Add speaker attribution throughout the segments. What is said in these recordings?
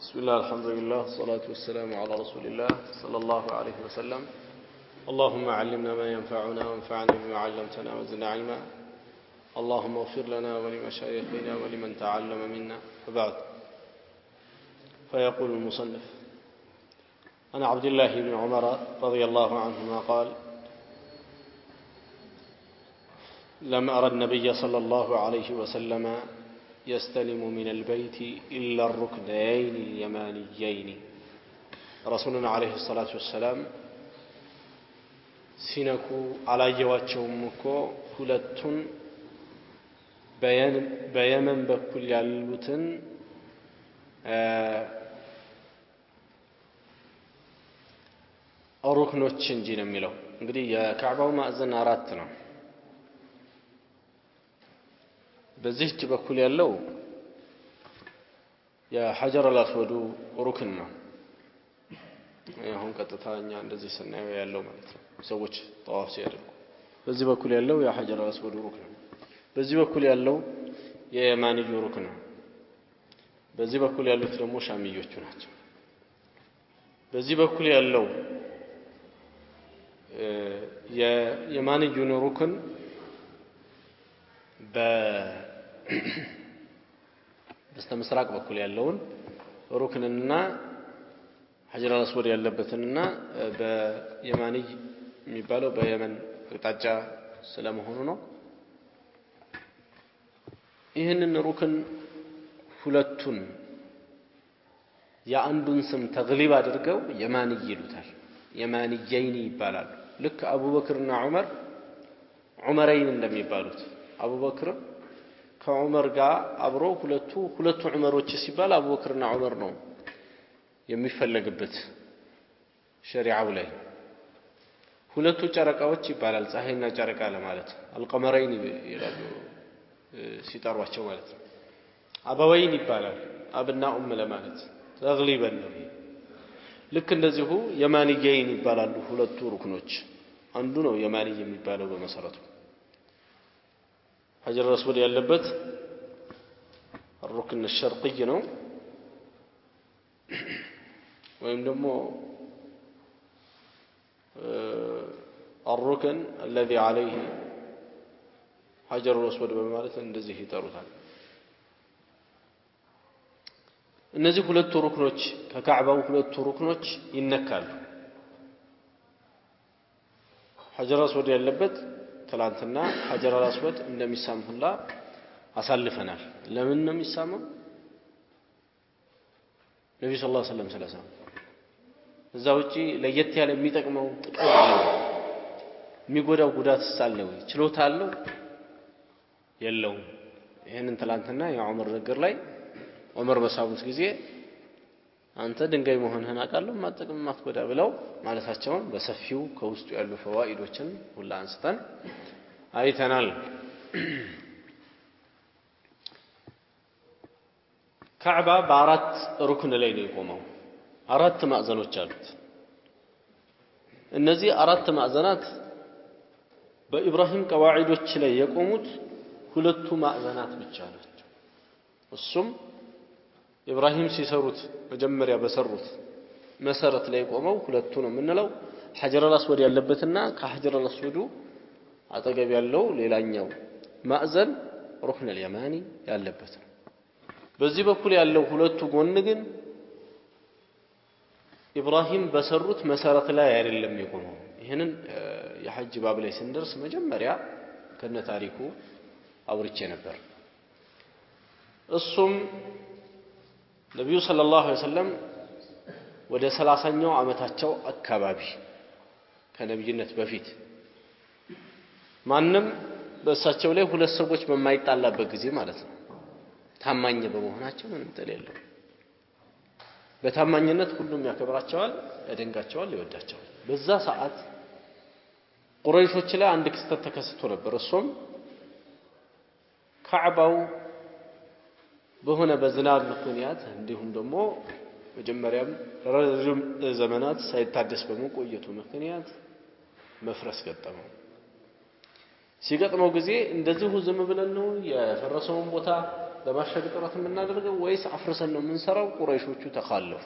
Speaker 1: بسم الله الحمد لله والصلاة والسلام على رسول الله صلى الله عليه وسلم اللهم علمنا ما ينفعنا وانفعنا بما علمتنا وزدنا علما اللهم اغفر لنا ولمشايخنا ولمن تعلم منا وبعد فيقول المصنف عن عبد الله بن عمر رضي الله عنهما قال لم أرى النبي صلى الله عليه وسلم يستلم من البيت إلا الركنين اليمانيين رسولنا عليه الصلاة والسلام سينكو على جواتشومكو ሁለቱን በየመን በኩል ያሉትን ሩክኖች እንጂ ነው የሚለው። እንግዲህ የካዕባው ማዕዘን አራት ነው። በዚህ በኩል ያለው የሐጀር አልአስወዱ ሩክን ነው። አሁን ቀጥታኛ እንደዚህ ስናየው ያለው ማለት ነው። ሰዎች ጠዋፍ ሲያደርጉ በዚህ በኩል ያለው የሐጀር አልአስወዱ ሩክን ነው። በዚህ በኩል ያለው የየማንዩ ሩክን ነው። በዚህ በኩል ያሉት ደግሞ ሻሚዮቹ ናቸው። በዚህ በኩል ያለው የየማንዩ ሩክን በስተምስራቅ በኩል ያለውን ሩክንና ሐጀር አልአስወድ ያለበትንና በየማንይ የሚባለው በየመን አቅጣጫ ስለመሆኑ ነው። ይህንን ሩክን ሁለቱን የአንዱን ስም ተግሊብ አድርገው የማንይ ይሉታል። የማንየይን ይባላሉ። ልክ አቡበክርና ዑመር ዑመረይን እንደሚባሉት አቡበክር ከዑመር ጋር አብሮ ሁለቱ ዑመሮች ሲባል አቡበክርና ዑመር ነው የሚፈለግበት ሸሪዓው ላይ። ሁለቱ ጨረቃዎች ይባላል ፀሐይና ጨረቃ ለማለት አልቀመረይን ይላሉ ሲጠሯቸው ማለት ነው። አበወይን ይባላል አብና ኡም ለማለት ተግሊበን ነው። ልክ እንደዚሁ የማንየይን ይባላሉ ሁለቱ ሩክኖች። አንዱ ነው የማንይ የሚባለው በመሰረቱ ሐጀር አልአስወድ ያለበት الركن الشرقي ነው ወይም ደግሞ الركن الذي عليه ሐጀር አልአስወድ በማለት እንደዚህ ይጠሩታል። እነዚህ ሁለቱ ሩክኖች ከካዕባው ሁለቱ ሩክኖች ይነካሉ። ሐጀር አልአስወድ ያለበት ትላንትና ሐጀር አልአስወድ እንደሚሳም ሁላ አሳልፈናል። ለምን ነው የሚሳመው? ነብዩ ሰለላሁ ዐለይሂ ወሰለም ስለሳሙ። እዛ ውጪ ለየት ያለ የሚጠቅመው ጥቅም አለው? የሚጎዳው ጉዳትስ አለው? ችሎታ አለው? የለውም። ይሄንን ትላንትና የዑመር ንግግር ላይ ዑመር በሳቡት ጊዜ አንተ ድንጋይ መሆንህን አውቃለሁ ማጥቅም ማትጎዳ ብለው ማለታቸውን በሰፊው ከውስጡ ያሉ ፈዋኢዶችን ሁላ አንስተን አይተናል። ካዕባ በአራት ሩክን ላይ ነው የቆመው። አራት ማዕዘኖች አሉት። እነዚህ አራት ማዕዘናት በኢብራሂም ቀዋዒዶች ላይ የቆሙት ሁለቱ ማዕዘናት ብቻ ናቸው። እሱም ኢብራሂም ሲሰሩት መጀመሪያ በሰሩት መሰረት ላይ ቆመው ሁለቱ ነው የምንለው ሐጀር አልአስወድ ያለበትና ከሐጀር አልአስወዱ አጠገብ ያለው ሌላኛው ማዕዘን ሩክን አልየማኒ ያለበት ነው። በዚህ በኩል ያለው ሁለቱ ጎን ግን ኢብራሂም በሰሩት መሰረት ላይ አይደለም የቆመው። ይሄንን የሐጅ ባብ ላይ ስንደርስ መጀመሪያ ከነ ታሪኩ አውርቼ ነበር። እሱም ነብዩ ሰለላሁ ዐለይሂ ወሰለም ወደ 30ኛው ዓመታቸው አካባቢ ከነብይነት በፊት ማንም በእሳቸው ላይ ሁለት ሰዎች በማይጣላበት ጊዜ ማለት ነው ታማኝ በመሆናቸው ምንም ጥል የለም። በታማኝነት ሁሉም ያከብራቸዋል፣ ያደንቃቸዋል፣ ይወዳቸዋል። በዛ ሰዓት ቁረይሾች ላይ አንድ ክስተት ተከስቶ ነበር። እሱም ካዕባው በሆነ በዝናብ ምክንያት እንዲሁም ደግሞ መጀመሪያም ረጅም ዘመናት ሳይታደስ በመቆየቱ ምክንያት መፍረስ ገጠመው። ሲገጥመው ጊዜ እንደዚሁ ዝም ብለን ነው የፈረሰውን ቦታ ለማሸግ ጥረት የምናደርገው ወይስ አፍርሰን ነው የምንሰራው? ቁረይሾቹ ተኻለፉ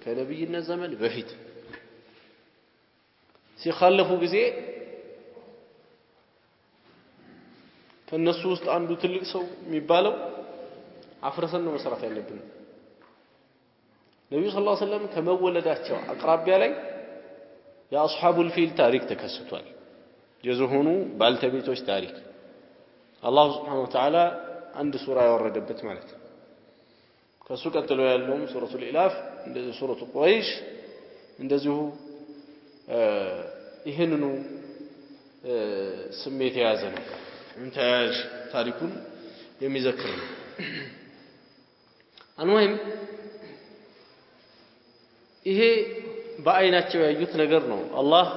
Speaker 1: ከነብይነት ዘመን በፊት ሲኻለፉ ጊዜ ከነሱ ውስጥ አንዱ ትልቅ ሰው የሚባለው አፍርሰን ነው መስራት ያለብን። ነብዩ ሰለላሁ ዐለይሂ ወሰለም ከመወለዳቸው አቅራቢያ ላይ የአስሐቡል ፊል ታሪክ ተከስቷል። የዝሆኑ ባልተቤቶች ታሪክ አላህ ሱብሓነሁ ወተዓላ አንድ ሱራ ያወረደበት ማለት ነው። ከሱ ቀጥሎ ያለውም ሱረቱል ኢላፍ እንደዚህ ሱረቱ ቁረይሽ እንደዚሁ ይሄንኑ ስሜት የያዘ ነው። እንታጅ ታሪኩን የሚዘክር ነው። አንወይም ይሄ በአይናቸው ያዩት ነገር ነው። አላህ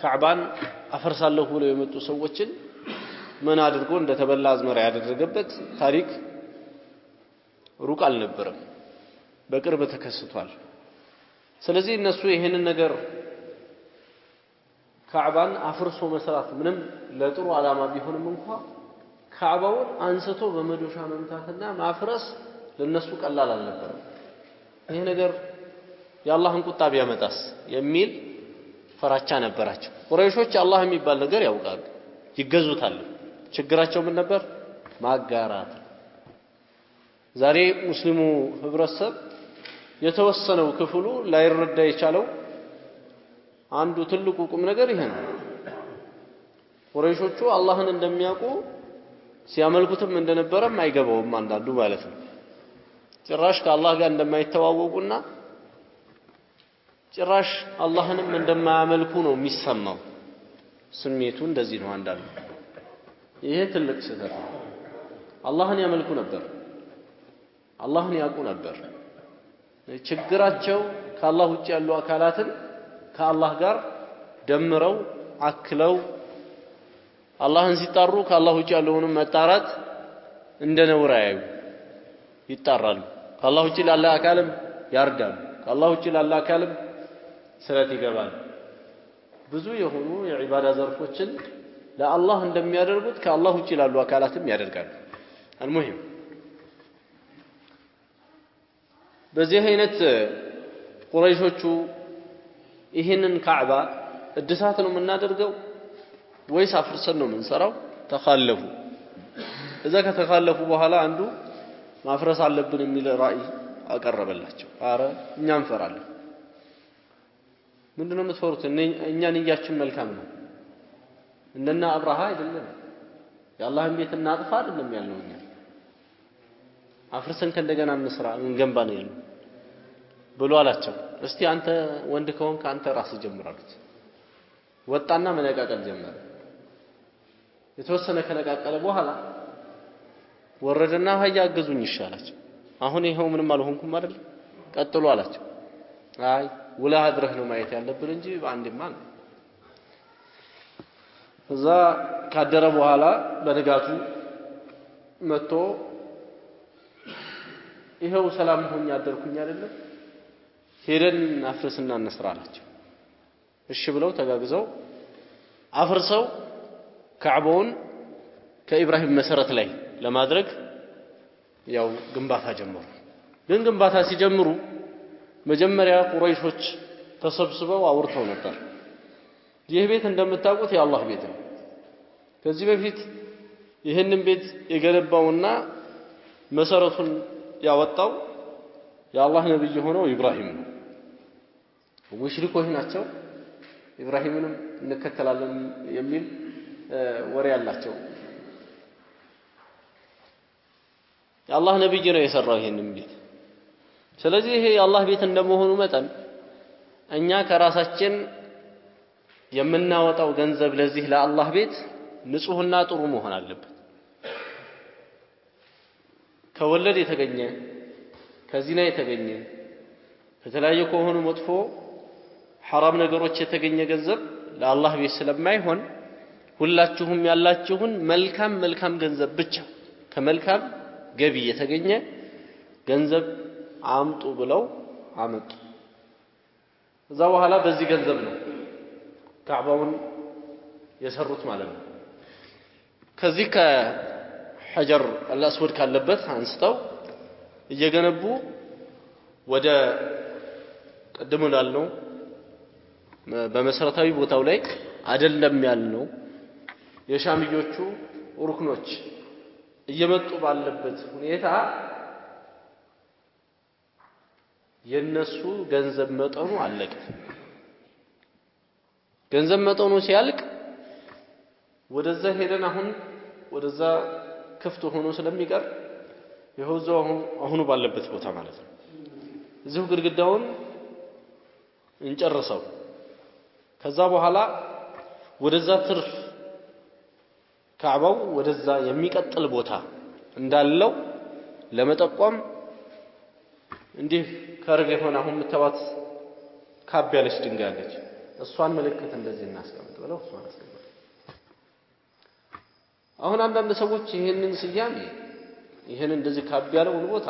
Speaker 1: ካዕባን አፈርሳለሁ ብለው የመጡ ሰዎችን ምን አድርጎ እንደተበላ አዝመራ ያደረገበት ታሪክ ሩቅ አልነበረም፣ በቅርብ ተከስቷል። ስለዚህ እነሱ ይሄንን ነገር ካዕባን አፍርሶ መስራት ምንም ለጥሩ ዓላማ ቢሆንም እንኳን ካዕባውን አንስቶ በመዶሻ መምታትና ማፍረስ ለነሱ ቀላል አልነበረም። ይሄ ነገር የአላህን ቁጣ ቢያመጣስ የሚል ፈራቻ ነበራቸው። ቁረይሾች አላህ የሚባል ነገር ያውቃሉ፣ ይገዙታል። ችግራቸው ምን ነበር? ማጋራት። ዛሬ ሙስሊሙ ህብረተሰብ የተወሰነው ክፍሉ ላይረዳ የቻለው አንዱ ትልቁ ቁም ነገር ይሄ ነው። ቁረይሾቹ አላህን እንደሚያውቁ ሲያመልኩትም እንደነበረም አይገባውም አንዳንዱ ማለት ነው። ጭራሽ ከአላህ ጋር እንደማይተዋወቁና ጭራሽ አላህንም እንደማያመልኩ ነው የሚሰማው። ስሜቱ እንደዚህ ነው አንዳንዱ። ይሄ ትልቅ ስህተት ነው። አላህን ያመልኩ ነበር፣ አላህን ያውቁ ነበር። ችግራቸው ከአላህ ውጭ ያሉ አካላትን ከአላህ ጋር ደምረው አክለው አላህን ሲጣሩ ከአላህ ውጭ ያለውንም መጣራት እንደ ነውር ያዩ ይጣራሉ። ከአላህ ውጭ ላለ አካልም ያርዳሉ፣ ከአላህ ውጭ ላለ አካልም ስለት ይገባል። ብዙ የሆኑ የዒባዳ ዘርፎችን ለአላህ እንደሚያደርጉት ከአላህ ውጭ ላሉ አካላትም ያደርጋሉ። አልሙሂም በዚህ አይነት ቁረይሾቹ ይሄንን ካዕባ እድሳት ነው የምናደርገው ወይስ አፍርሰን ነው የምንሰራው? ተኻለፉ። እዛ ከተኻለፉ በኋላ አንዱ ማፍረስ አለብን የሚል ራእይ አቀረበላቸው። አረ እኛ እንፈራለን። ምንድነው የምትፈሩት? እኛ ንያችን መልካም ነው፣ እንደና አብርሃ አይደለም። የአላህን ቤት እናጥፋ አይደለም ያለው። እኛ አፍርሰን ከእንደገና እንስራ እንገንባ ነው ያለው ብሎ አላቸው። እስቲ አንተ ወንድ ከሆንክ አንተ ራስህ ጀምር አሉት። ወጣና መነቃቀል ጀመረ። የተወሰነ ከነቃቀለ በኋላ ወረደና ሀያ አገዙኝ ይሻላቸው። አሁን ይሄው ምንም አልሆንኩም አይደል? ቀጥሉ አላቸው። አይ ውላ አድረህ ነው ማየት ያለብን እንጂ በአንድማ ነው። እዛ ካደረ በኋላ በንጋቱ መጥቶ ይሄው ሰላም ሆኜ አደርኩኝ አይደለም፣ ሄደን አፍርስና እንስራ አላቸው። እሺ ብለው ተጋግዘው አፍርሰው ካዕባውን ከኢብራሂም መሰረት ላይ ለማድረግ ያው ግንባታ ጀመሩ። ግን ግንባታ ሲጀምሩ መጀመሪያ ቁረይሾች ተሰብስበው አውርተው ነበር። ይህ ቤት እንደምታውቁት የአላህ ቤት ነው። ከዚህ በፊት ይህንን ቤት የገነባውና መሰረቱን ያወጣው የአላህ ነብይ ሆነው ኢብራሂም ነው። ሙሽሪኮች ናቸው። ኢብራሂምንም እንከተላለን የሚል ወሬ ያላቸው። የአላህ ነብይ ነው የሰራው ይሄንን ቤት። ስለዚህ ይሄ የአላህ ቤት እንደመሆኑ መጠን እኛ ከራሳችን የምናወጣው ገንዘብ ለዚህ ለአላህ ቤት ንጹህና ጥሩ መሆን አለበት። ከወለድ የተገኘ ከዚና የተገኘ ከተለያየ ከሆኑ መጥፎ ሐራም ነገሮች የተገኘ ገንዘብ ለአላህ ቤት ስለማይሆን ሁላችሁም ያላችሁን መልካም ገንዘብ ብቻ ከመልካም ገቢ የተገኘ ገንዘብ አምጡ ብለው አመጡ። እዛ በኋላ በዚህ ገንዘብ ነው ካዕባውን የሰሩት ማለት ነው። ከዚህ ሐጀር አልአስወድ ካለበት አንስተው እየገነቡ ወደ ቀደም እንዳልነው በመሰረታዊ ቦታው ላይ አይደለም ያልነው የሻሚዮቹ ሩክኖች እየመጡ ባለበት ሁኔታ የነሱ ገንዘብ መጠኑ አለቀ። ገንዘብ መጠኑ ሲያልቅ ወደዛ ሄደን ወደዛ ክፍት ሆኖ ስለሚቀር ይኸውዛው አሁን ባለበት ቦታ ማለት ነው እዚሁ ግድግዳውን እንጨርሰው ከዛ በኋላ ወደዛ ትርፍ ካዕባው ወደዛ የሚቀጥል ቦታ እንዳለው ለመጠቆም እንዲህ ከርግ የሆነ አሁን ምትባት ካብ ያለች ድንጋይ አለች እሷን ምልክት እንደዚህ እናስቀምጥ ብለው እሷን አስቀምጡ። አሁን አንዳንድ ሰዎች ይሄንን ስያሜ ይሄን እንደዚህ ካብ ያለውን ቦታ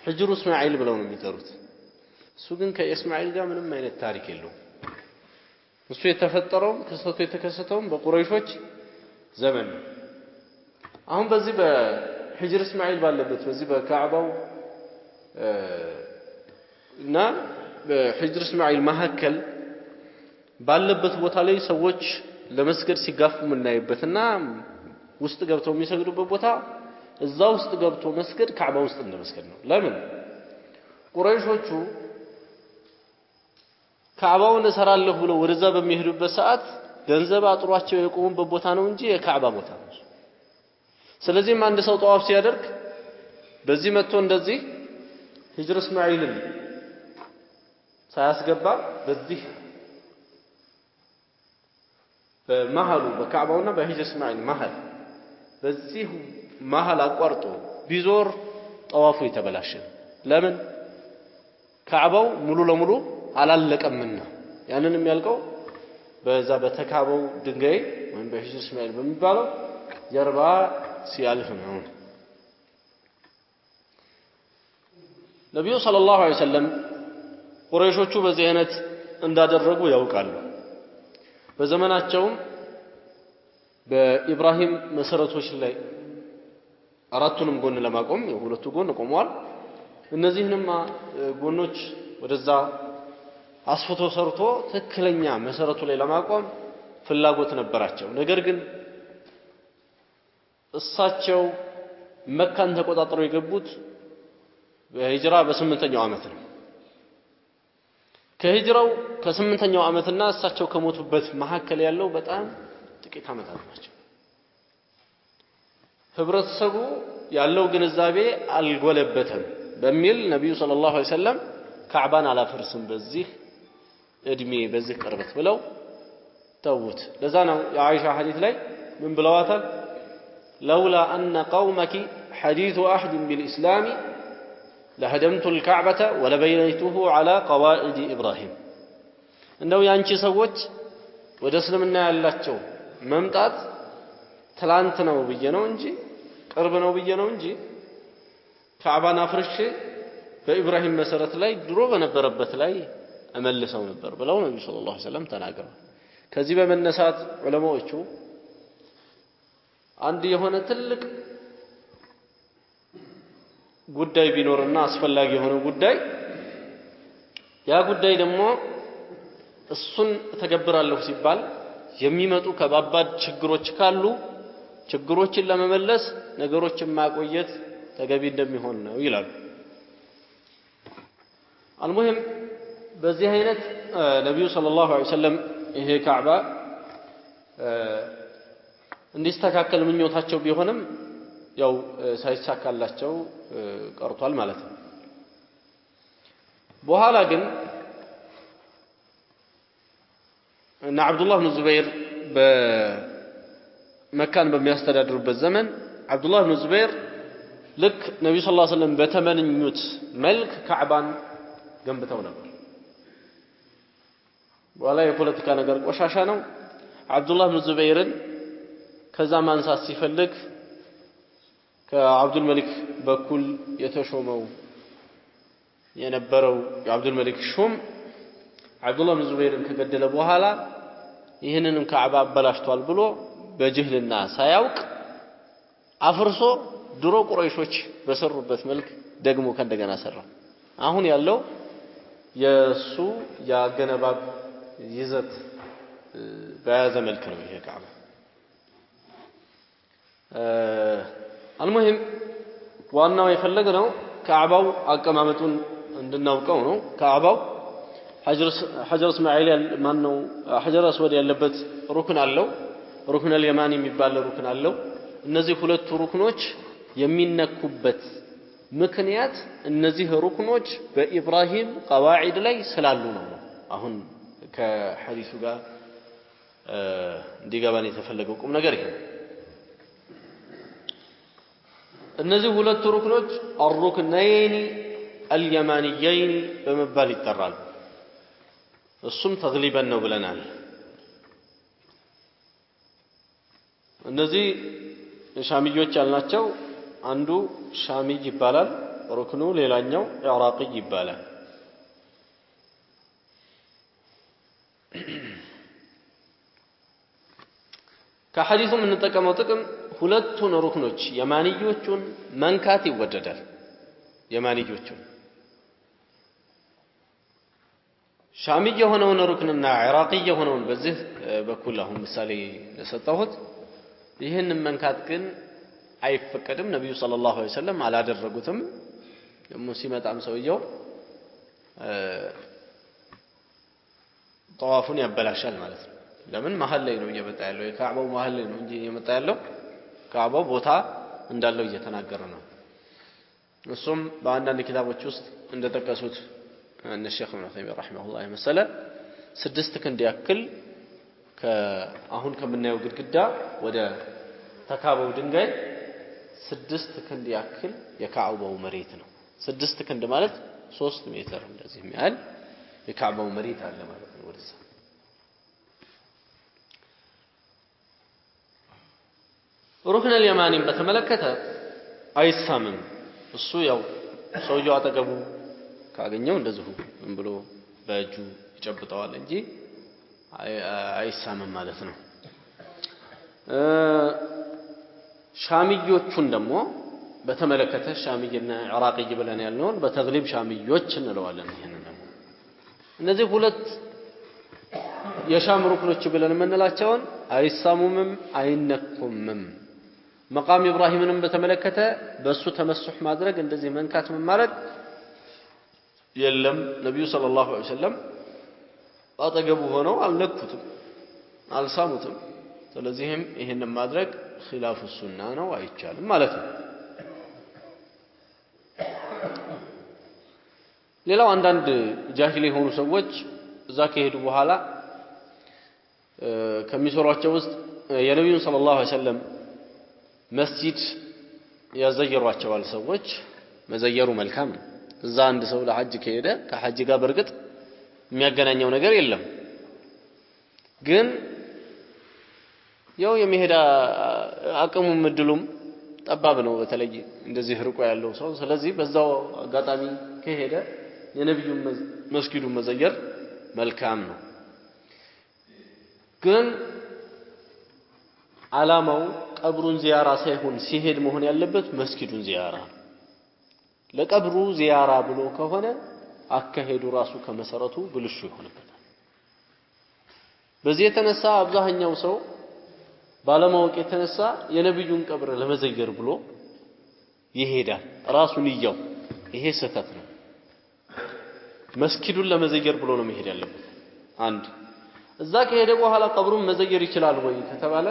Speaker 1: ሕጅሩ እስማኤል ብለው ነው የሚጠሩት። እሱ ግን ከእስማኤል ጋር ምንም አይነት ታሪክ የለውም። እሱ የተፈጠረው ክስተቱ የተከሰተው በቁረይሾች ዘመን ነው። አሁን በዚህ በሕጅር እስማኤል ባለበት በዚህ በካዕባው እና በሕጅር እስማኤል መካከል ባለበት ቦታ ላይ ሰዎች ለመስገድ ሲጋፉ ምናይበትና ውስጥ ገብተው የሚሰግዱበት ቦታ እዛ ውስጥ ገብቶ መስገድ ካዕባ ውስጥ እንደመስገድ ነው። ለምን ቁረይሾቹ ካዕባውን እሰራለሁ ብለው ወደዛ በሚሄዱበት ሰዓት ገንዘብ አጥሯቸው የቆሙበት ቦታ ነው እንጂ የካዕባ ቦታ ነው። ስለዚህም አንድ ሰው ጠዋፍ ሲያደርግ በዚህ መጥቶ እንደዚህ ሕጅር እስማኤልን ሳያስገባ በዚህ በመሃሉ በካዕባውና በሕጅር እስማኤል መሃል በዚህ መሃል አቋርጦ ቢዞር ጠዋፉ የተበላሸ። ለምን ካዕባው ሙሉ ለሙሉ አላለቀምና ያንን የሚያልቀው በዛ በተካበው ድንጋይ ወይም በሕጅር እስማኤል በሚባለው ጀርባ ሲያልፍ ነው። ነብዩ ሰለላሁ ዐለይሂ ወሰለም ቁረይሾቹ በዚህ አይነት እንዳደረጉ ያውቃሉ። በዘመናቸው በኢብራሂም መሰረቶች ላይ አራቱንም ጎን ለማቆም የሁለቱ ጎን ቆመዋል። እነዚህንም ጎኖች ወደዛ አስፍቶ ሰርቶ ትክክለኛ መሰረቱ ላይ ለማቆም ፍላጎት ነበራቸው። ነገር ግን እሳቸው መካን ተቆጣጥረው የገቡት በሂጅራ በ8ኛው ዓመት ነው። ከሂጅራው ከ8ኛው ዓመትና እሳቸው ከሞቱበት መካከል ያለው በጣም ጥቂት ዓመታት ናቸው። ህብረተሰቡ ያለው ግንዛቤ አልጎለበተም በሚል ነብዩ ሰለላሁ ዐለይሂ ወሰለም ካዕባን አላፈርስም በዚህ እድሜ በዚህ ቅርበት ብለው ተውት። ለዛ ነው የአይሻ ሐዲስ ላይ ምን ብለዋታል? ለውላ አነ ቀውመኪ ሐዲሱ አህድ ቢልኢስላም ለهدمت الكعبة ولبينيته على قواعد إبراهيم እንደው ያንቺ ሰዎች ወደ እስልምና ያላቸው መምጣት ትላንት ነው ብዬ ነው እንጂ ቅርብ ነው ብዬ ነው እንጂ ካዕባን አፍርሼ በኢብራሂም መሰረት ላይ ድሮ በነበረበት ላይ እመልሰው ነበር ብለው ነብዩ ሰለላሁ ዐለይሂ ወሰለም ተናገሩ። ከዚህ በመነሳት ዑለማዎቹ አንድ የሆነ ትልቅ ጉዳይ ቢኖርና አስፈላጊ የሆነ ጉዳይ ያ ጉዳይ ደግሞ እሱን ተገብራለሁ ሲባል የሚመጡ ከባባድ ችግሮች ካሉ ችግሮችን ለመመለስ ነገሮችን ማቆየት ተገቢ እንደሚሆን ነው ይላሉ። አልሙሂም በዚህ አይነት ነብዩ ሰለላሁ ዐለይሂ ወሰለም ይሄ ካዕባ እንዲስተካከል ምኞታቸው ቢሆንም ያው ሳይሳካላቸው ቀርቷል ማለት ነው። በኋላ ግን እና አብዱላህ ብን ዙበይር በመካን በሚያስተዳድሩበት ዘመን አብዱላህ ብን ዙበይር ልክ ነብዩ ሰለላሁ ዐለይሂ ወሰለም በተመነኙት መልክ ካዕባን ገንብተው ነበር። በኋላ የፖለቲካ ነገር ቆሻሻ ነው። አብዱላህ ብን ዙበይርን ከዛ ማንሳት ሲፈልግ ከአብዱል መሊክ በኩል የተሾመው የነበረው የአብዱል መሊክ ሹም አብዱላህ ብን ዙበይርን ከገደለ በኋላ ይህንንም ካዕባ አበላሽቷል ብሎ በጅህልና ሳያውቅ አፍርሶ ድሮ ቁረይሾች በሰሩበት መልክ ደግሞ ከእንደገና ሰራ አሁን ያለው የሱ ያገነባብ ይዘት በያዘ መልክ ነው ይሄ ካዕባ المهم ዋናው የፈለገው ካዕባው አቀማመጡን እንድናውቀው ነው ካዕባው ሐጀር እስማኤል ማነው ሐጀር አስወድ ያለበት ሩክን አለው ሩክን አልየማኒ የሚባል ሩክን አለው እነዚህ ሁለቱ ሩክኖች የሚነኩበት ምክንያት እነዚህ ሩክኖች በኢብራሂም ቀዋዒድ ላይ ስላሉ ነው አሁን ከሐዲሱ ጋር እንዲገባን የተፈለገው ቁም ነገር ይሄ እነዚህ ሁለቱ ሩክኖች الركنين اليمانيين በመባል ይጠራሉ እሱም ተግሊበን ነው ብለናል እነዚህ ሻሚዮች ያልናቸው አንዱ ሻሚ ይባላል ሩክኑ ሌላኛው ኢራቂ ይባላል ከሐዲሱ ምን ተጠቀመው ጥቅም ሁለቱን ሩክኖች የማንዮቹን መንካት ይወደዳል የማንዮቹን ሻሚ የሆነውን ሩክንና ኢራቂ የሆነውን በዚህ በኩል አሁን ምሳሌ ለሰጣሁት ይሄን መንካት ግን አይፈቀድም ነብዩ ሰለላሁ ዐለይሂ ወሰለም አላደረጉትም ደሞ ሲመጣም ሰውየው ጠዋፉን ያበላሻል ማለት ነው ለምን መሐል ላይ ነው እየመጣ ያለው የካዕባው መሐል ላይ ነው እንጂ እየመጣ ያለው ካዕባው ቦታ እንዳለው እየተናገረ ነው እሱም በአንዳንድ ኪታቦች ውስጥ እንደተጠቀሱት እነ ሼክ ኢብኑ ተይሚያ ረሂመሁላህ መሰለ 6 ክንድ ያክል ከአሁን ከምናየው ግድግዳ ወደ ተካበው ድንጋይ 6 ክንድ ያክል የካዕባው መሬት ነው 6 ክንድ ማለት 3 ሜትር እንደዚህ የሚያህል የካዕባው መሬት አለ ማለት ነው ወደዛ ሩክን አልየማኒን በተመለከተ አይሳምም እሱ ያው ሰውየው አጠገቡ ካገኘው እንደዚሁ ምን ብሎ በእጁ ይጨብጠዋል እንጂ አይሳምም ማለት ነው ሻሚዮቹን ደግሞ በተመለከተ ሻሚይና ኢራቂ ብለን ያልነው በተግሊብ ሻሚዮች እንለዋለን ይሄንን ደግሞ እነዚህ ሁለት የሻም ሩክኖች ብለን የምንላቸውን አይሳሙምም አይነኩምም መቃም ኢብራሂምንም በተመለከተ በሱ ተመስح ማድረግ እንደዚህ መንካት ማለት የለም ነብዩ ሰለላሁ ዐለይሂ ወሰለም አጠገቡ ሆነው አልነኩትም አልሳሙትም ስለዚህም ይሄንን ማድረግ ኺላፍ ሱና ነው አይቻልም ማለት ነው ሌላው አንዳንድ ጃሂል የሆኑ ሰዎች እዛ ከሄዱ በኋላ ከሚሰሯቸው ውስጥ የነብዩን ሰለላሁ ዐለይሂ ወሰለም መስጂድ ያዘየሯቸዋል ሰዎች መዘየሩ መልካም ነው እዛ አንድ ሰው ለሐጅ ከሄደ ከሐጅ ጋር በርግጥ የሚያገናኘው ነገር የለም ግን ያው የመሄዳ አቅሙም እድሉም ጠባብ ነው በተለይ እንደዚህ ርቆ ያለው ሰው ስለዚህ በዛው አጋጣሚ ከሄደ የነብዩን መስጊዱን መዘየር መልካም ነው ግን ዓላማው ቀብሩን ዚያራ ሳይሆን ሲሄድ መሆን ያለበት መስጊዱን ዚያራ ለቀብሩ ዚያራ ብሎ ከሆነ አከሄዱ ራሱ ከመሰረቱ ብልሹ ይሆንበታል በዚህ የተነሳ አብዛኛው ሰው ባለማወቅ የተነሳ የነብዩን ቀብር ለመዘየር ብሎ ይሄዳል ራሱን ይያው ይሄ ስህተት ነው መስጊዱን ለመዘየር ብሎ ነው መሄድ ያለበት አንድ እዛ ከሄደ በኋላ ቀብሩን መዘየር ይችላል ወይ ከተባለ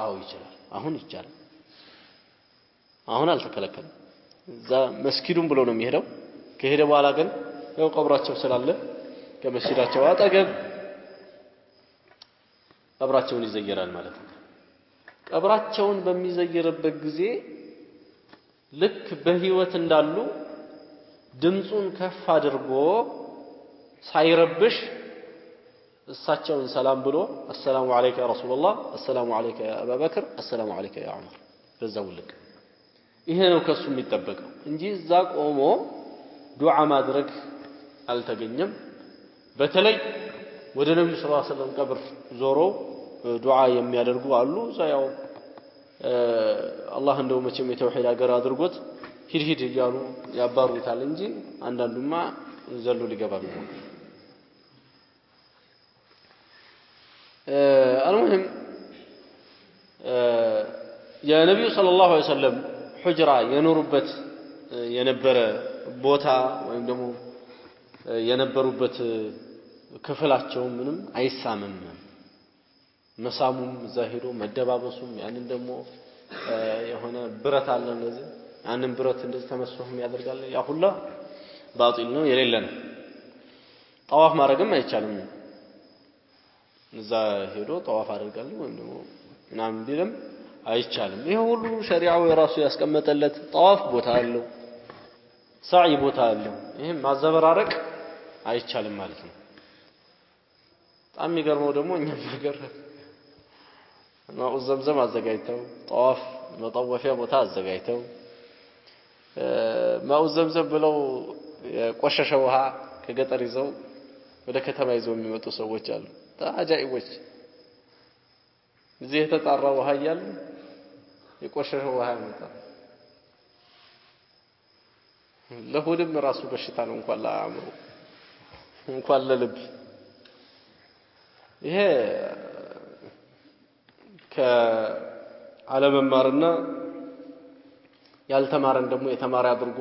Speaker 1: አዎ ይችላል አሁን ይቻላል አሁን አልተከለከለም እዛ መስጊዱን ብሎ ነው የሚሄደው ከሄደ በኋላ ግን ያው ቀብራቸው ስላለ ከመስጊዳቸው አጠገብ ቀብራቸውን ይዘየራል ማለት ነው ቀብራቸውን በሚዘየርበት ጊዜ ልክ በህይወት እንዳሉ ድምጹን ከፍ አድርጎ ሳይረብሽ እሳቸውን ሰላም ብሎ አሰላሙ አለይከ ያ ረሱላህ አሰላሙ አለይከ ያ አቡበክር አሰላሙ አለይከ ያ ዑመር በዛው ልክ ይሄ ነው ከሱ የሚጠበቀው እንጂ እዛ ቆሞ ዱዓ ማድረግ አልተገኘም በተለይ ወደ ነብዩ ሰለላሁ ዐለይሂ ወሰለም ቀብር ዞሮ ዱዓ የሚያደርጉ አሉ እዛ ያው አላህ እንደው መቼም የተውሂድ ሀገር አድርጎት ሂድ እያሉ ያባሩታል እንጂ አንዳንዱማ ዘሎ ሊገባ ነው المهم يا نبي صلى الله عليه وسلم حجرة ينوربت የነበረ ቦታ ወይም ደግሞ የነበሩበት ክፍላቸው ምንም አይሳምም መሳሙም ዛሂሩ መደባበሱም ያንን ደግሞ የሆነ ብረት አለ እንደዚህ ያንን ብረት እንደዚህ ተመስፈህም ያደርጋል ያ ሁላ ባጢል ነው የሌለ ነው ጣዋፍ ማድረግም አይቻልም እዛ ሄዶ ጣዋፍ አድርጋል ወይም ደግሞ ምናምን ቢልም አይቻልም ይሄ ሁሉ ሸሪዓው የራሱ ያስቀመጠለት ጣዋፍ ቦታ አለው ሳዒ ቦታ አለው ይሄን ማዘበራረቅ አይቻልም ማለት ነው በጣም የሚገርመው ደግሞ እኛ ነገር ማኡ ዘምዘም አዘጋጅተው ጣዋፍ መጣወፊያ ቦታ አዘጋጅተው ማኡ ዘምዘም ብለው የቆሸሸ ውሃ ከገጠር ይዘው ወደ ከተማ ይዘው የሚመጡ ሰዎች አሉ ታጃኢቦች እዚህ የተጣራ ውሃ ይያል የቆሸሸ ውሃ ያመጣ ለሆድም ራሱ በሽታ ነው እንኳን ለአእምሮ እንኳን ለልብ ይሄ ከዓለመማርና ያልተማረን ደግሞ የተማረ አድርጎ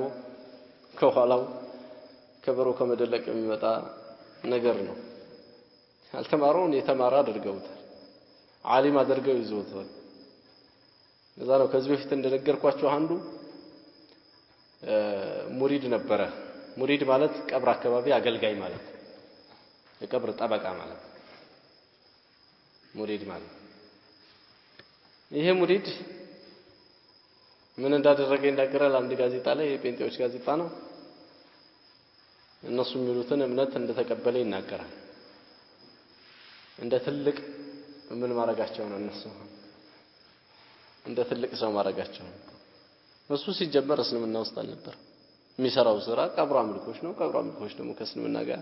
Speaker 1: ከኋላው ከበሮ ከመደለቅ የሚመጣ ነገር ነው ያልተማረውን የተማረ አድርገውታል ዓሊም አድርገው ይዘውታል ለዛ ነው ከዚህ በፊት እንደነገርኳችሁ አንዱ ሙሪድ ነበረ ሙሪድ ማለት ቀብር አካባቢ አገልጋይ ማለት የቀብር ጠበቃ ማለት ሙሪድ ማለት ይሄ ሙሪድ ምን እንዳደረገ ይናገራል አንድ ጋዜጣ ላይ የጴንጤዎች ጋዜጣ ነው እነሱ የሚሉትን እምነት እንደተቀበለ ይናገራል እንደ ትልቅ ምን ማረጋቸው ነው እነሱ እንደ ትልቅ ሰው ማረጋቸው እሱ ሲጀመር እስልምና ውስጥ አልነበር የሚሰራው ስራ ቀብር አምልኮች ነው ቀብር አምልኮች ደግሞ ከእስልምና ጋር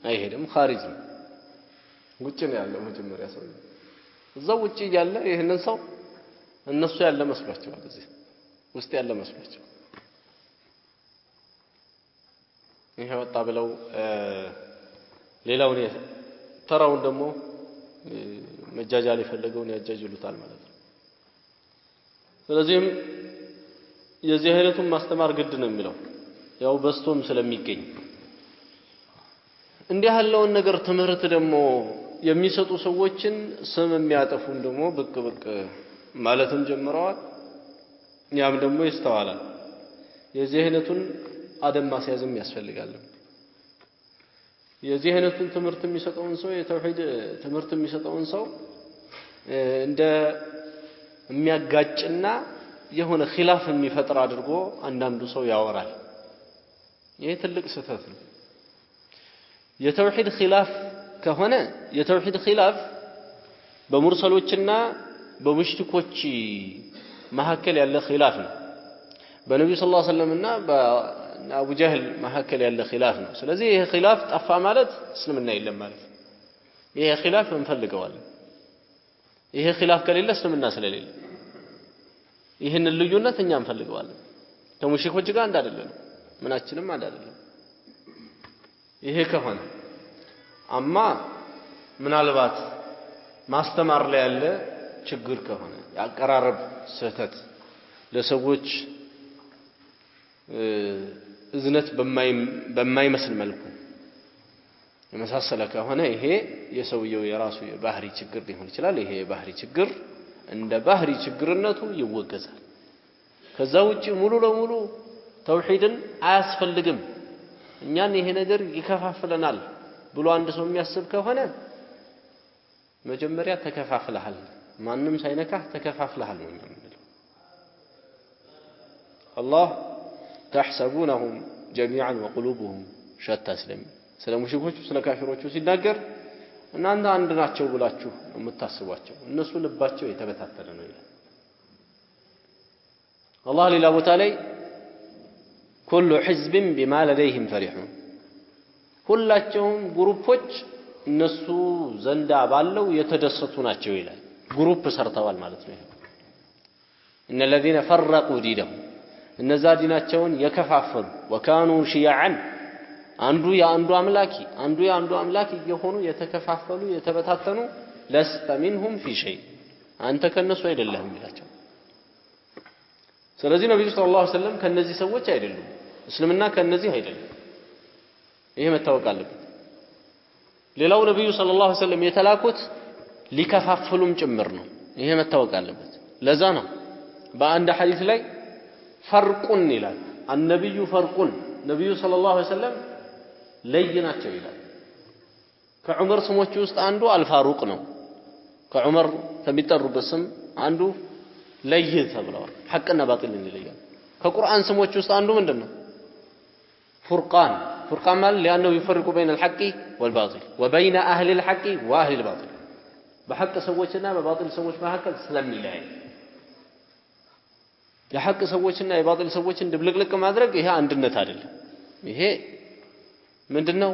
Speaker 1: አይሄድም ኻሪጅ ነው ውጭ ነው ያለው መጀመሪያ ሰው እዛው ውጭ ያለ ይሄንን ሰው እነሱ ያለ መስሏቸዋል እዚህ ውስጥ ያለ መስሏቸው ይሄ ወጣ ብለው ሌላውን ተራውን ደግሞ መጃጃል የፈለገውን ያጃጅሉታል ማለት ነው ስለዚህም የዚህ አይነቱን ማስተማር ግድ ነው የሚለው ያው በስቶም ስለሚገኝ እንዲህ ያለውን ነገር ትምህርት ደግሞ የሚሰጡ ሰዎችን ስም የሚያጠፉን ደግሞ ብቅ ማለትም ጀምረዋል ያም ደግሞ ይስተዋላል የዚህ አይነቱን አደም ማስያዝም ያስፈልጋል የዚህ አይነቱን ትምህርት የሚሰጠውን ሰው የተውሂድ ትምህርት የሚሰጠውን ሰው እንደ የሚያጋጭና የሆነ ኺላፍ የሚፈጥር አድርጎ አንዳንዱ ሰው ያወራል ይሄ ትልቅ ስህተት ነው የተውሂድ ኺላፍ ከሆነ የተውሂድ ኺላፍ በሙርሰሎችና በሙሽሪኮች መሐከል ያለ ኺላፍ ነው በነብዩ ሰለላሁ ዐለይሂ ወሰለም እና በአቡ ጀህል መሐከል ያለ ኺላፍ ነው ስለዚህ ይሄ ኺላፍ ጠፋ ማለት እስልምና የለም ማለት ይሄ ኺላፍ እንፈልገዋለን ይሄ ኺላፍ ከሌለ እስልምና ስለሌለ ይሄን ልዩነት እኛ እንፈልገዋለን ከሙሽሪኮች ጋር አንድ አይደለም ምናችንም አንድ አይደለም ይሄ ከሆነ አማ ምናልባት ማስተማር ላይ ያለ ችግር ከሆነ ያቀራረብ ስህተት ለሰዎች እዝነት በማይመስል መልኩ የመሳሰለ ከሆነ ይሄ የሰውየው የራሱ የባህሪ ችግር ሊሆን ይችላል ይሄ የባህሪ ችግር እንደ ባህሪ ችግርነቱ ይወገዛል ከዛ ውጪ ሙሉ ለሙሉ ተውሂድን አያስፈልግም እኛን ይሄ ነገር ይከፋፍለናል ብሎ አንድ ሰው የሚያስብ ከሆነ መጀመሪያ ተከፋፍለሃል ማንንም ሳይነካህ ተከፋፍለሃል ነው የሚለው አላህ تحسبونهم جميعا وقلوبهم شتى ስለ ሙሽሪኮቹ ስለ ካፊሮቹ ሲናገር እናንተ አንድ ናቸው ብላችሁ የምታስቧቸው እነሱ ልባቸው የተበታተነ ነው ይላል አላህ ሌላ ቦታ ላይ كل حزب بما لديهم فرحون ሁላቸውም ግሩፖች እነሱ ዘንዳ ባለው የተደሰቱ ናቸው ይላል ግሩፕ ሰርተዋል ማለት ነው إن الذين فرقوا دينهم እነዛ ዲናቸውን የከፋፈሉ وكانوا شيعا አንዱ የአንዱ አምላክ የሆኑ የተከፋፈሉ የተበታተኑ لست منهم في شيء አንተ ከነሱ አይደለህም ይላቸው። ስለዚህ ነብዩ ሰለላሁ ዐለይሂ ወሰለም ከነዚህ ሰዎች አይደሉም። እስልምና ከነዚህ አይደለም። ይሄ መታወቅ አለበት። ሌላው ነብዩ ሰለላሁ ዐለይሂ ወሰለም የተላኩት ሊከፋፍሉም ጭምር ነው። ይሄ መታወቅ አለበት። ለዛ ነው በአንድ ሐዲስ ላይ ፈርቁን ይላል። النبي ፈርቁን ነብዩ ሰለላሁ ዐለይሂ ወሰለም ለይናቸው ይላል። ከዑመር ስሞች ውስጥ አንዱ አልፋሩቅ ነው። ከዑመር ከሚጠሩበት ስም አንዱ ለይ ተብለዋል። ሐቅና ባጢልን ይለያል። ከቁርአን ስሞች ውስጥ አንዱ ምንድነው? ፉርቃን ማለት لانه يفرق بين الحق والباطل وبين اهل الحق واهل الباطل በሐቅ ሰዎችና በባጢል ሰዎች መካከል ስለሚለያይ የሐቅ ሰዎችና የባጢል ሰዎችን ድብልቅልቅ ማድረግ ይሄ አንድነት አይደለም። ይሄ ምንድነው?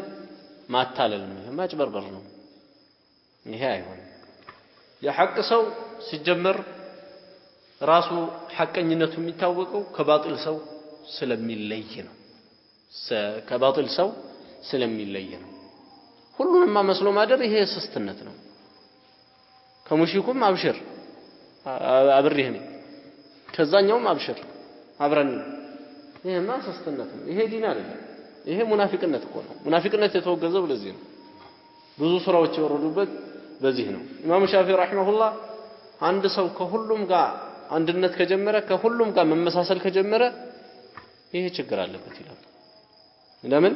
Speaker 1: ማታለል ነው። ይሄ ማጭበርበር ነው። ይሄ አይሆንም። የሐቅ ሰው ሲጀመር ራሱ ሐቀኝነቱ የሚታወቀው ከባጢል ሰው ስለሚለይ ነው። ከባጢል ሰው ስለሚለይ ነው። ሁሉንም መስሎ ማደር ይሄ ስስትነት ነው። ከሙሽሪኩም አብሽር አብሬህ ነኝ ከዛኛውም አብሽር አብረን ይሄማ ስስትነት ነው። ይሄ ዲን አይደለም። ይሄ ሙናፊቅነት እኮ ነው። ሙናፊቅነት የተወገዘው ለዚህ ነው። ብዙ ሱራዎች የወረዱበት በዚህ ነው። ኢማሙ ሻፊዒ ረሂመሁላህ አንድ ሰው ከሁሉም ጋር አንድነት ከጀመረ ከሁሉም ጋር መመሳሰል ከጀመረ ይሄ ችግር አለበት ይላል። ለምን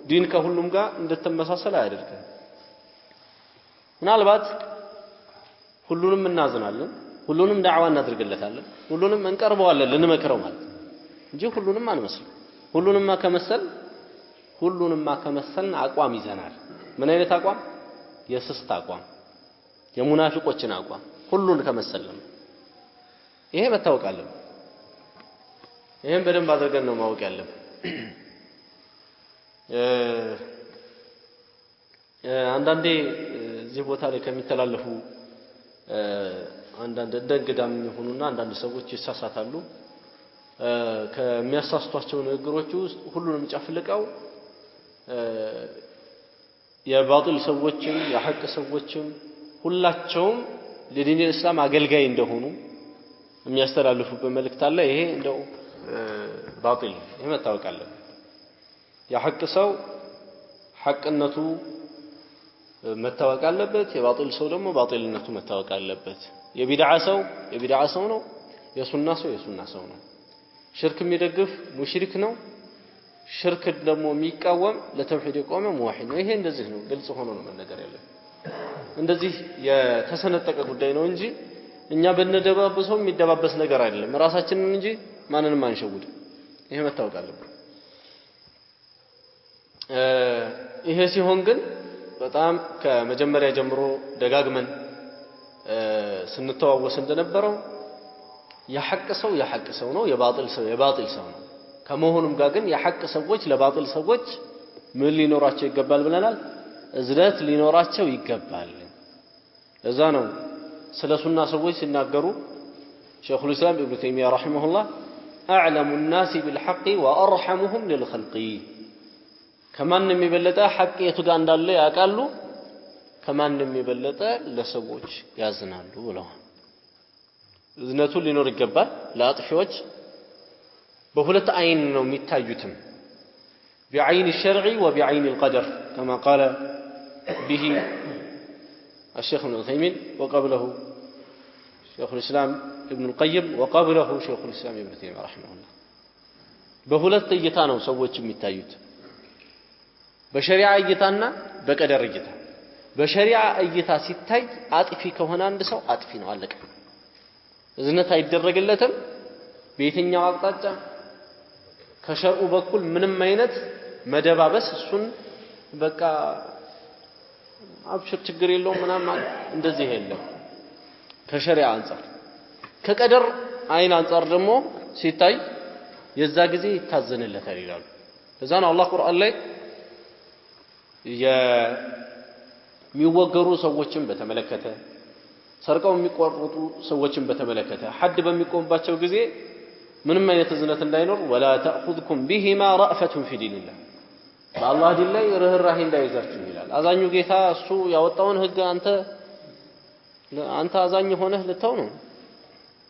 Speaker 1: ዲን ከሁሉም ጋር እንደተመሳሰለ አያደርግም። ምናልባት ሁሉንም እናዝናለን፣ ሁሉንም ዳዕዋ እናድርግለታለን፣ ሁሉንም እንቀርበዋለን ልንመክረው ማለት እንጂ ሁሉንም አንመስል። ሁሉንም ከመሰልን አቋም ይዘናል። ምን አይነት አቋም? የስስት አቋም፣ የሙናፊቆችን አቋም ሁሉን ከመሰልን። ይሄ መታወቅ አለበት። ይሄን በደንብ አድርገን ነው ማወቅ ያለብን። አንዳንዴ እዚህ ቦታ ላይ ከሚተላለፉ አንዳንድ እንደንግዳም ይሆኑና አንዳንድ ሰዎች ይሳሳታሉ። ከሚያሳስቷቸው ንግግሮች ውስጥ ሁሉንም ጨፍልቀው የባጢል ሰዎችም የሐቅ ሰዎችም ሁላቸውም ለዲን እስላም አገልጋይ እንደሆኑ የሚያስተላልፉበት መልእክት አለ። ይሄ እንደው ባጢል ይሄ መታወቅ አለበት። የሐቅ ሰው ሐቅነቱ መታወቅ አለበት። የባጢል ሰው ደግሞ ባጢልነቱ መታወቅ አለበት። የቢድዓ ሰው ነው። የሱና ሰው ነው። ሽርክ የሚደግፍ ሙሽሪክ ነው። ሽርክ ደግሞ የሚቃወም ለተውሂድ የቆመ ሙዋሂድ ነው። ይሄ እንደዚህ ነው። ግልጽ ሆኖ ነው መነገር ያለበት። እንደዚህ የተሰነጠቀ ጉዳይ ነው እንጂ እኛ በነደባበሰው የሚደባበስ ነገር አይደለም። ራሳችንን እንጂ ማንንም አንሸውድ። ይሄ መታወቅ አለበት። ይሄ ሲሆን ግን በጣም ከመጀመሪያ ጀምሮ ደጋግመን ስንተዋወስ እንደነበረው የሐቅ ሰው ነው፣ የባጢል ሰው ነው። ከመሆኑም ጋር ግን የሐቅ ሰዎች ለባጢል ሰዎች ምን ሊኖራቸው ይገባል ብለናል? እዝነት ሊኖራቸው ይገባል። ለዛ ነው ስለ ሱና ሰዎች ሲናገሩ ሸይኹል ኢስላም ኢብኑ ተይሚያ ረሂመሁላህ አዕለሙ الناس بالحق وارحمهم للخلق ከማንም የበለጠ ሐቅ የቱ ጋር እንዳለ ያውቃሉ፣ ከማንም የበለጠ ለሰዎች ያዝናሉ ብለዋል። እዝነቱ ሊኖር ይገባል። ለአጥፊዎች በሁለት አይን ነው የሚታዩትም بعين الشرع وبعين القدر كما قال به الشيخ ابن عثيمين وقبله شيخ الإسلام ابن القيم وقبله شيخ الإسلام ابن تيمية رحمه الله በሁለት እይታ ነው ሰዎች የሚታዩት በሸሪዓ እይታና በቀደር እይታ። በሸሪዓ እይታ ሲታይ አጥፊ ከሆነ አንድ ሰው አጥፊ ነው፣ አለቀ። እዝነት አይደረግለትም በየትኛው አቅጣጫ ከሸርዑ በኩል ምንም አይነት መደባበስ እሱን በቃ አብሽር ችግር የለውም ምናምን እንደዚህ የለም ከሸሪዓ አንፃር። ከቀደር አይን አንፃር ደግሞ ሲታይ የዛ ጊዜ ይታዘንለታል ይላሉ። ለዛ ነው አላህ ቁርአን ላይ የሚወገሩ ሰዎችን በተመለከተ ሰርቀው የሚቆርጡ ሰዎችን በተመለከተ ሐድ በሚቆምባቸው ጊዜ ምንም አይነት እዝነት እንዳይኖር ወላ ተأخذكم بهما رأفة في دين الله በአላህ ዲን ላይ ርህራሄ እንዳይዛችሁ ይላል። አዛኙ ጌታ እሱ ያወጣውን ህግ አንተ አዛኝ ሆነህ ልተው ነው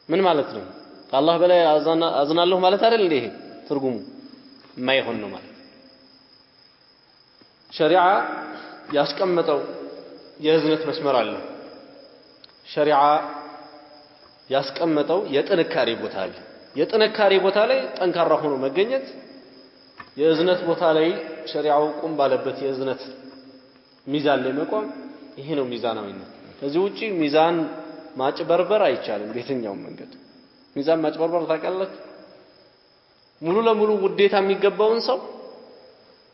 Speaker 1: ምን ማለት ነው? ከአላህ በላይ አዝናለሁ ማለት አይደል እንዴ? ትርጉሙ የማይሆን ነው ማለት። ሸሪዓ ያስቀመጠው የእዝነት መስመር አለ። ሸሪዓ ያስቀመጠው የጥንካሬ ቦታ አለ። የጥንካሬ ቦታ ላይ ጠንካራ ሆኖ መገኘት፣ የእዝነት ቦታ ላይ ሸሪዓው ቁም ባለበት የእዝነት ሚዛን ላይ መቆም፣ ይሄ ነው ሚዛናዊነት። ከዚህ ውጪ ሚዛን ማጭበርበር አይቻልም በየትኛውም መንገድ። ሚዛን ማጭበርበር ታውቃላችሁ? ሙሉ ለሙሉ ውዴታ የሚገባውን ሰው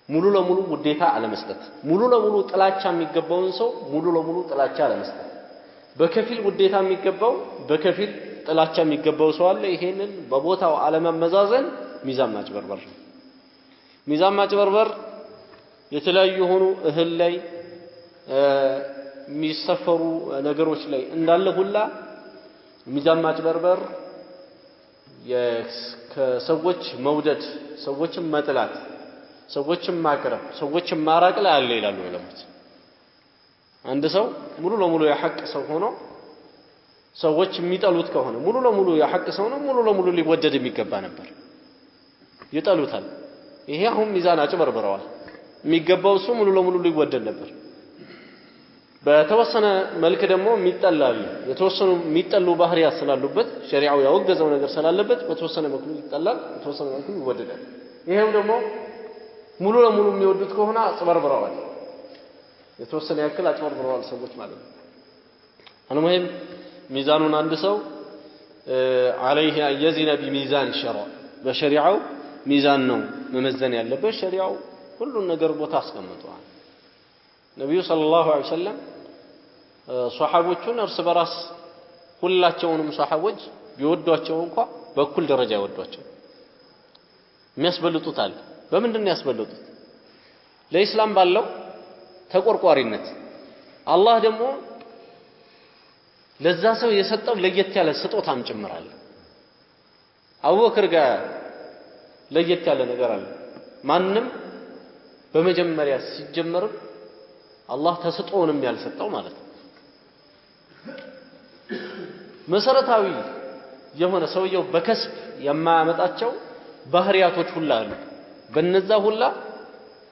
Speaker 1: ሙሉ ለሙሉ ውዴታ አለመስጠት፣ ሙሉ ለሙሉ ጥላቻ የሚገባውን ሰው ሙሉ ለሙሉ ጥላቻ አለመስጠት፣ በከፊል ውዴታ የሚገባው በከፊል ጥላቻ የሚገባው ሰው አለ። ይሄንን በቦታው አለመመዛዘን ሚዛን ማጭበርበር ነው። ሚዛን ማጭበርበር የተለያዩ የሆኑ እህል ላይ የሚሰፈሩ ነገሮች ላይ እንዳለ ሁላ ሚዛን ማጭበርበር ከሰዎች መውደድ፣ ሰዎችን መጥላት፣ ሰዎችን ማቅረብ፣ ሰዎችን ማራቅ ላይ አለ ይላሉ ዑለማዎች። አንድ ሰው ሙሉ ለሙሉ የሐቅ ሰው ሆኖ ሰዎች የሚጠሉት ከሆነ ሙሉ ለሙሉ የሐቅ ሰው ነው፣ ሙሉ ለሙሉ ሊወደድ የሚገባ ነበር፣ ይጠሉታል። ይሄ አሁን ሚዛን አጭበርብረዋል። የሚገባው እሱ ሙሉ ለሙሉ ሊወደድ ነበር። በተወሰነ መልክ ደግሞ የሚጠላል፣ የተወሰኑ የሚጠሉ ባህሪያት ስላሉበት ሸሪዓው ያወገዘው ነገር ስላለበት በተወሰነ መልኩ ይጠላል፣ በተወሰነ መልኩ ይወደዳል። ይሄው ደግሞ ሙሉ ለሙሉ የሚወዱት ከሆነ አጭበርብረዋል፣ የተወሰነ ያክል አጭበርብረዋል ሰዎች ማለት ነው። አልሙሂም ሚዛኑን አንድ ሰው عليه أن يزن بميزان الشرع በሸሪዓው ሚዛን ነው መመዘን ያለበት። ሸሪዓው ሁሉን ነገር ቦታ አስቀምጧል። ነብዩ ሰለላሁ ዐለይሂ ወሰለም ሷሐቦቹን እርስ በራስ ሁላቸውንም ሷሐቦች ቢወዷቸው እንኳን በኩል ደረጃ ይወዷቸው። የሚያስበልጡታል። በምንድን ነው ያስበልጡት? ለኢስላም ባለው ተቆርቋሪነት። አላህ ደግሞ ለዛ ሰው የሰጠው ለየት ያለ ስጦታም ጭምራል። አቡበክር ጋር ለየት ያለ ነገር አለ። ማንንም በመጀመሪያ ሲጀመር አላህ ተስጦንም ያልሰጠው ማለት ነው። መሰረታዊ የሆነ ሰውየው በከስብ የማያመጣቸው ባህሪያቶች ሁላ አሉ። በነዛ ሁላ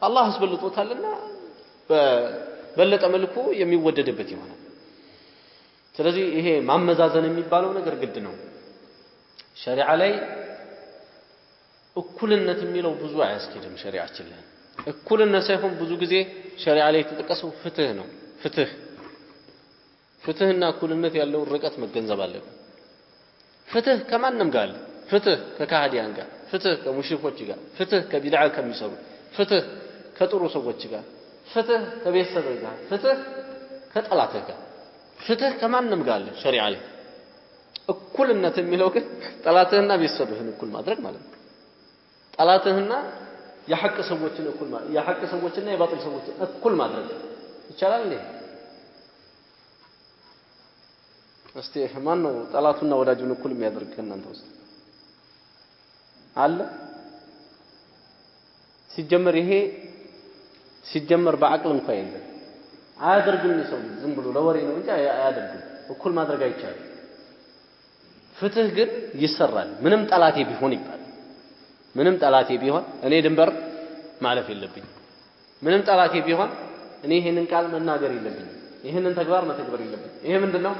Speaker 1: አላህ አስበልጦታልና በበለጠ መልኩ የሚወደድበት ይሆናል። ስለዚህ ይሄ ማመዛዘን የሚባለው ነገር ግድ ነው። ሸሪዓ ላይ እኩልነት የሚለው ብዙ አያስኬድም። ሸሪዓችን ላይ እኩልነት ሳይሆን ብዙ ጊዜ ሸሪዓ ላይ የተጠቀሰው ፍትህ ነው። ፍትህና እኩልነት ያለው ርቀት መገንዘብ አለብን። ፍትህ ከማንም ጋር አለ። ፍትህ ከካህዲያን ጋር፣ ፍትህ ከሙሽሪኮች ጋር፣ ፍትህ ከቢድዓ ከሚሰሩ፣ ፍትህ ከጥሩ ሰዎች ጋር፣ ፍትህ ከቤተሰብ ጋር፣ ፍትህ ከጠላት ጋር፣ ፍትህ ከማንም ጋር አለ ሸሪዓ ላይ። እኩልነት የሚለው ግን ጠላትህና ቤተሰብህን እኩል ማድረግ ማለት ነው። ጠላትህና የሐቅ ሰዎችን እኩል ማድረግ፣ የሐቅ ሰዎችና የባጢል ሰዎችን እኩል ማድረግ ይቻላል እንዴ? እስቲ ማን ነው ጠላቱና ወዳጁን እኩል የሚያደርግ ከእናንተ ውስጥ አለ? ሲጀመር ይሄ ሲጀመር በአቅል እንኳን የለም። አያደርግም። ሰው ዝም ብሎ ለወሬ ነው እንጂ አያደርግም። እኩል ማድረግ አይቻልም። ፍትህ ግን ይሰራል። ምንም ጠላቴ ቢሆን ይባላል። ምንም ጠላቴ ቢሆን እኔ ድንበር ማለፍ የለብኝም። ምንም ጠላቴ ቢሆን እኔ ይሄንን ቃል መናገር የለብኝም። ይሄንን ተግባር መተግበር የለብኝም። ይሄ ምንድነው?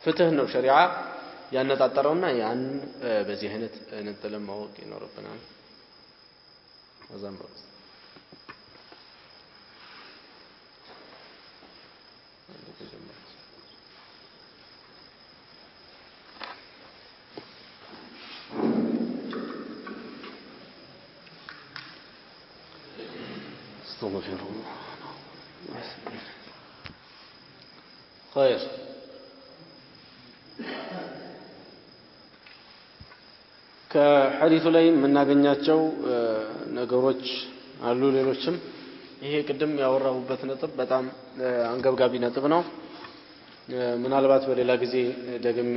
Speaker 1: ፍትህ ነው ሸሪዓ ያነጣጠረውና ያን በዚህ አይነት እንጥለም ማወቅ ይኖርብናል። አዛም ነው خير ከሐዲሱ ላይ የምናገኛቸው ነገሮች አሉ። ሌሎችም ይሄ ቅድም ያወራሁበት ነጥብ በጣም አንገብጋቢ ነጥብ ነው። ምናልባት በሌላ ጊዜ ደግሜ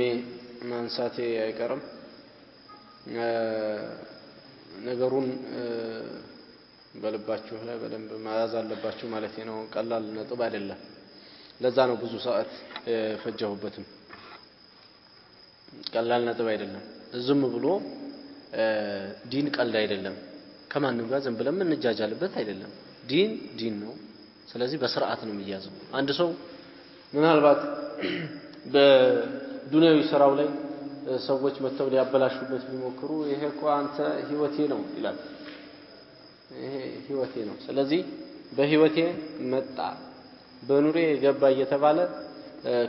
Speaker 1: ማንሳቴ አይቀርም ነገሩን በልባችሁ ላይ በደንብ መያዝ አለባችሁ ማለት ነው ቀላል ነጥብ አይደለም ለዛ ነው ብዙ ሰዓት ፈጀሁበትም ቀላል ነጥብ አይደለም ዝም ብሎ ዲን ቀልድ አይደለም ከማንም ጋር ዝም ብለን እንጃጃልበት አይደለም ዲን ነው ስለዚህ በስርዓት ነው የሚያዘው አንድ ሰው ምናልባት በዱንያዊ ስራው ላይ ሰዎች መተው ሊያበላሹበት ቢሞክሩ ይሄ እኮ አንተ ህይወቴ ነው ይላል ይሄ ህይወቴ ነው ስለዚህ በህይወቴ መጣ በኑሬ ገባ እየተባለ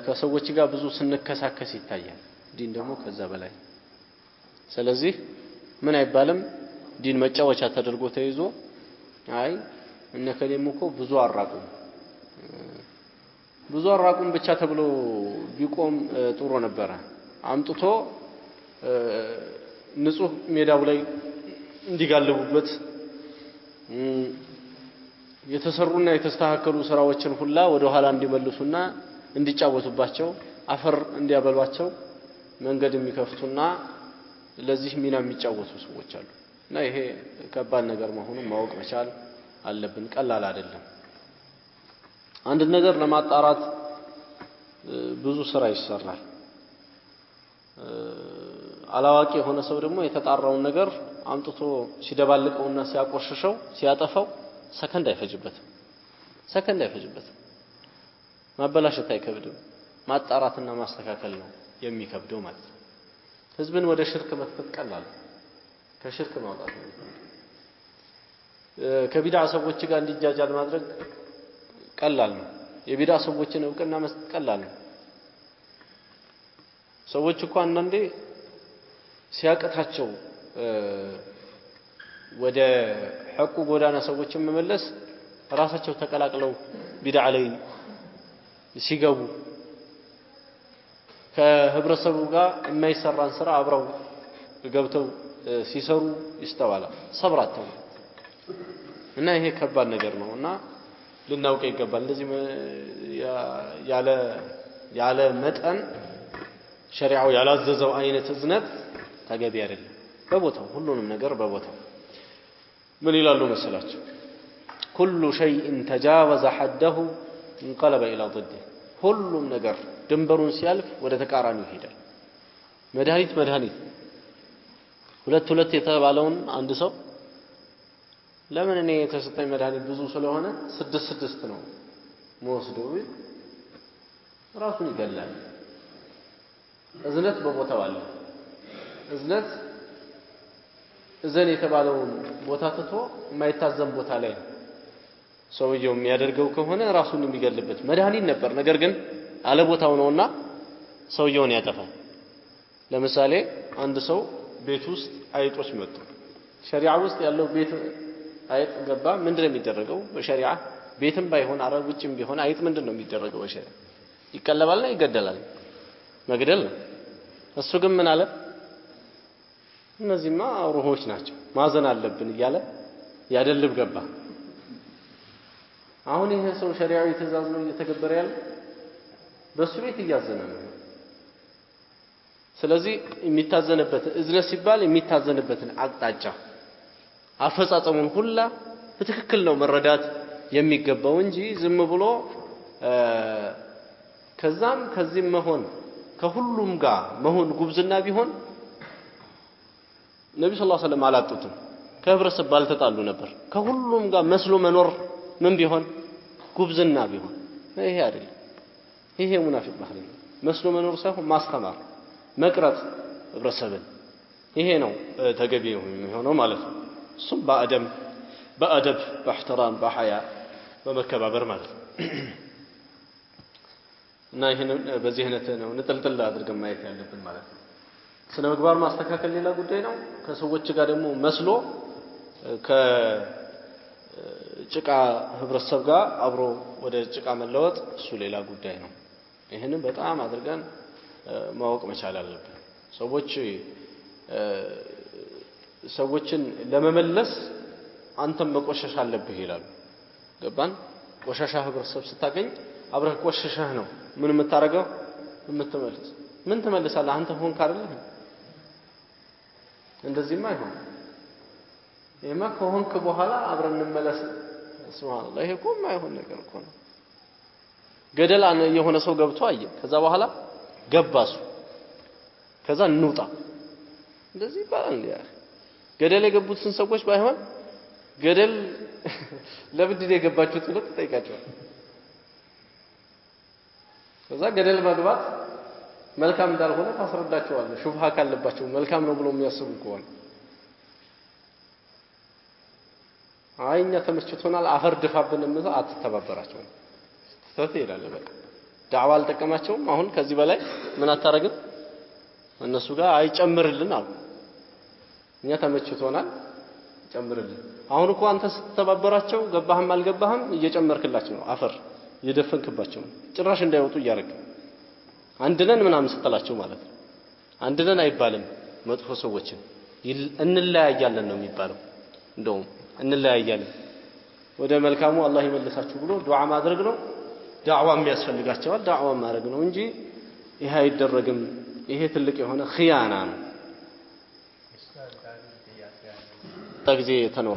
Speaker 1: ከሰዎች ጋር ብዙ ስንከሳከስ ይታያል ዲን ደግሞ ከዛ በላይ ስለዚህ ምን አይባልም ዲን መጫወቻ ተደርጎ ተይዞ አይ እነከሌም እኮ ብዙ አራቁም ብቻ ተብሎ ቢቆም ጥሩ ነበር አምጥቶ ንጹህ ሜዳው ላይ እንዲጋለቡበት የተሰሩና የተስተካከሉ ስራዎችን ሁላ ወደ ኋላ እንዲመልሱና እንዲጫወቱባቸው አፈር እንዲያበሏቸው መንገድ የሚከፍቱና ለዚህ ሚና የሚጫወቱ ሰዎች አሉ እና ይሄ ከባድ ነገር መሆኑን ማወቅ መቻል አለብን ቀላል አይደለም አንድ ነገር ለማጣራት ብዙ ስራ ይሰራል አላዋቂ የሆነ ሰው ደግሞ የተጣራውን ነገር አምጥቶ ሲደባልቀውና ሲያቆሽሸው ሲያጠፋው ሰከንድ አይፈጅበትም ማበላሸት አይከብድም ማጣራትና ማስተካከል ነው የሚከብደው ማለት ነው ህዝብን ወደ ሽርክ መክተት ቀላል ከሽርክ ማውጣት ነው ከቢድዓ ሰዎች ጋር እንዲጃጃል ማድረግ ቀላል ነው የቢድዓ ሰዎችን እውቅና መስጠት ቀላል ነው ሰዎች እኮ አንዳንዴ ሲያቀታቸው ወደ ሐቁ ጎዳና ሰዎችን መመለስ ራሳቸው ተቀላቅለው ቢድዓ ላይ ሲገቡ ከህብረተሰቡ ጋር የማይሰራን ስራ አብረው ገብተው ሲሰሩ ይስተዋላል ሰብራተው እና ይሄ ከባድ ነገር ነውና ልናውቅ ይገባል እንደዚህ ያለ መጠን ሸሪዓው ያላዘዘው አይነት እዝነት ተገቢ አይደለም በቦታው ሁሉንም ነገር በቦታው ምን ይላሉ መሰላችሁ كل شيء تجاوز حده انقلب الى ضده ሁሉም ነገር ድንበሩን ሲያልፍ ወደ ተቃራኒው ይሄዳል መድኃኒት ሁለት የተባለውን አንድ ሰው ለምን እኔ የተሰጠኝ መድኃኒት ብዙ ስለሆነ 6 ነው መወስደው ራሱን ይገላል እዝነት በቦታው አለ እዝነት እዘን የተባለውን ቦታ ትቶ የማይታዘን ቦታ ላይ ሰውየው የሚያደርገው ከሆነ ራሱን የሚገልበት መድኃኒት ነበር ነገር ግን አለ ቦታው ነውና ሰውየውን ያጠፋል ለምሳሌ አንድ ሰው ቤት ውስጥ አይጦች መጡ ሸሪዓ ውስጥ ያለው ቤት አይጥ ገባ ምንድነው የሚደረገው በሸሪዓ ቤትም ባይሆን አረብ ውጭም ቢሆን አይጥ ምንድነው የሚደረገው በሸሪዓ ይቀለባልና ይገደላል መግደል ነው እሱ ግን ምን አለ እነዚህማ ሩሆች ናቸው ማዘን አለብን እያለ ያደልብ ገባ አሁን ይሄ ሰው ሸሪዓዊ ትእዛዝ ነው እየተገበረ ያለው በሱ ቤት እያዘነ ነው ስለዚህ የሚታዘንበት እዝነት ሲባል የሚታዘንበትን አቅጣጫ አፈጻጸሙን ሁላ በትክክል ነው መረዳት የሚገባው እንጂ ዝም ብሎ ከዚህም መሆን ከሁሉም ጋር መሆን ጉብዝና ቢሆን ነብዩ ሰለላሁ ዐለይሂ ወሰለም አላጡትም ከህብረተሰብ ባልተጣሉ ነበር ከሁሉም ጋር መስሎ መኖር ምን ቢሆን ጉብዝና ቢሆን ይሄ አይደለም ይሄ ሙናፊቅ ባህሪ ነው መስሎ መኖር ሳይሆን ማስተማር መቅረጽ ህብረተሰብን ይሄ ነው ተገቢ የሚሆነው ማለት ነው እሱም በአደብ በእህትራም በሐያ በመከባበር ማለት ነው እና ይሄንን በዚህ አይነት ነው ንጥልጥል አድርገን ማየት ያለብን ማለት ነው ስነ ምግባር ማስተካከል ሌላ ጉዳይ ነው ከሰዎች ጋር ደግሞ መስሎ ከጭቃ ህብረተሰብ ጋር አብሮ ወደ ጭቃ መለወጥ እሱ ሌላ ጉዳይ ነው ይሄንን በጣም አድርገን ማወቅ መቻል አለብን ሰዎችን ለመመለስ አንተም መቆሸሽ አለብህ ይላሉ ገባን ቆሻሻ ህብረተሰብ ስታገኝ አብረህ ቆሽሸህ ነው ምን የምታረገው የምትመልስ ምን ትመልሳለህ አንተ ሆንክ አይደል እንደዚህማ አይሆን ይሄማ ከሆንክ በኋላ አብረን እንመለስ ሱብሃንአላህ ይሄ እኮ የማይሆን ነገር እኮ ነው ገደል የሆነ ሰው ገብቶ አየ ከዛ በኋላ ገባሱ ከዛ እንውጣ እንደዚህ ይባላል ያ ገደል የገቡትን ሰዎች ባይሆን ገደል ለብድር የገባችሁት ብለው ተጠይቃቸዋል ከዛ ገደል መግባት መልካም እንዳልሆነ ታስረዳቸዋለህ ሹብሃ ካለባቸው መልካም ነው ብሎ የሚያስቡ ከሆነ አይኛ ተመስጭቶናል አፈር ድፋብን እንዛ አትተባበራቸው ተፈተ ይላል በቃ ዳዕዋ አልጠቀማቸውም አሁን ከዚህ በላይ ምን አታረግም እነሱ ጋር አይጨምርልን አሉ እኛ ተመስጭቶናል ጨምርልን አሁን እኮ አንተ ስትተባበራቸው ገባህም አልገባህም እየጨመርክላቸው ነው አፈር እየደፈንክባቸው ጭራሽ እንዳይወጡ እያረክ አንድነን ምናምን ስትላቸው ማለት ነው አንድነን አይባልም መጥፎ ሰዎችን እንለያያለን ነው የሚባለው እንደውም እንለያያለን ወደ መልካሙ አላህ ይመልሳችሁ ብሎ ዱዓ ማድረግ ነው ዳዕዋ የሚያስፈልጋቸዋል ዳዕዋ ማድረግ ነው እንጂ ይሄ አይደረግም ይሄ ትልቅ የሆነ ኺያና ነው ታግዜ ተኖረ